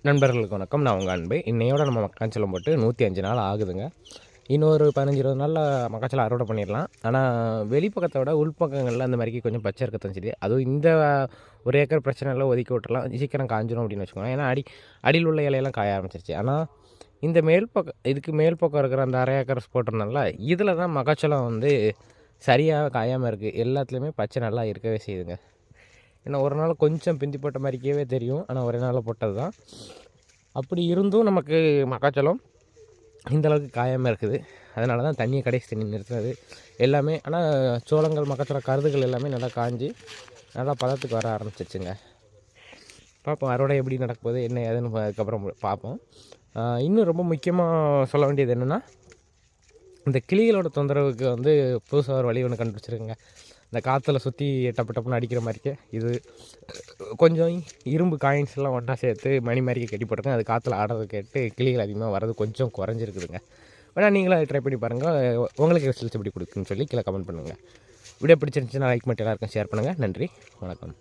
நண்பர்களுக்கு வணக்கம். நான் உங்கள் அன்பு. இன்னையோட நம்ம மக்காச்சோளம் போட்டு 105 நாள் ஆகுதுங்க. இன்னொரு 15-20 நாளில் மக்காச்சோளம் அறுவடை பண்ணிடலாம். ஆனால் வெளிப்பக்கத்தை விட உள்பக்கங்களில் அந்த மாதிரிக்கு கொஞ்சம் பச்சை இருக்கத்தான் செய்யுது. அதுவும் இந்த ஒரு ஏக்கர் பிரச்சனை எல்லாம் ஒதுக்கி விட்டுறலாம், சீக்கிரம் காஞ்சிடும் அப்படின்னு வச்சுக்கோங்க. ஏன்னா அடியில் உள்ள இலையெல்லாம் காய ஆரம்பிச்சிருச்சு. ஆனால் இந்த இதுக்கு மேல் பக்கம் இருக்கிற அந்த அரை ஏக்கர் போட்டிருந்தால இதில் தான் மக்காச்சோளம் வந்து சரியாக காயாமல் இருக்குது. எல்லாத்துலேயுமே பச்சை நல்லா இருக்கவே செய்யுதுங்க. ஏன்னா ஒரு நாள் கொஞ்சம் பிந்தி போட்ட மாதிரிக்கவே தெரியும், ஆனால் ஒரே நாளில் போட்டது தான். அப்படி இருந்தும் நமக்கு மக்காச்சோளம் இந்தளவுக்கு காயாமல் இருக்குது. அதனால தான் தண்ணியை கடைசி தண்ணி நிறுத்துறது எல்லாமே. ஆனால் சோளங்கள் மக்காச்சோளம் கருதுகள் எல்லாமே நல்லா காஞ்சி நல்லா பதத்துக்கு வர ஆரம்பிச்சிருச்சுங்க. பார்ப்போம் அறுவடை எப்படி நடக்கும்போது என்ன ஏதுன்னு அதுக்கப்புறம் பார்ப்போம். இன்னும் ரொம்ப முக்கியமாக சொல்ல வேண்டியது என்னென்னா, இந்த கிளிகளோட தொந்தரவுக்கு வந்து புதுசாக ஒரு வழி ஒன்று கண்டுபிடிச்சிருக்குங்க. இந்த காற்றுல சுற்றி டப்பு டப்புன்னு அடிக்கிற மாதிரிக்கு இது கொஞ்சம் இரும்பு காயின்ஸ்லாம் ஒன்றா சேர்த்து மணி மாதிரிக்கு கட்டி போட்டிருக்கேன். அது காற்றுல ஆடுறது கேட்டு கிளிகள் அதிகமாக வர்றது கொஞ்சம் குறைஞ்சிருக்குதுங்க. வேணால் நீங்களும் அதை ட்ரை பண்ணி பாருங்கள். உங்களுக்கு ரிசல்ட்ஸ் எப்படி கொடுக்குன்னு சொல்லி கீழே கமெண்ட் பண்ணுங்கள். வீடியோ பிடிச்சிருந்துச்சுன்னா லைக் மட்டும் எல்லாருக்கும் ஷேர் பண்ணுங்கள். நன்றி, வணக்கம்.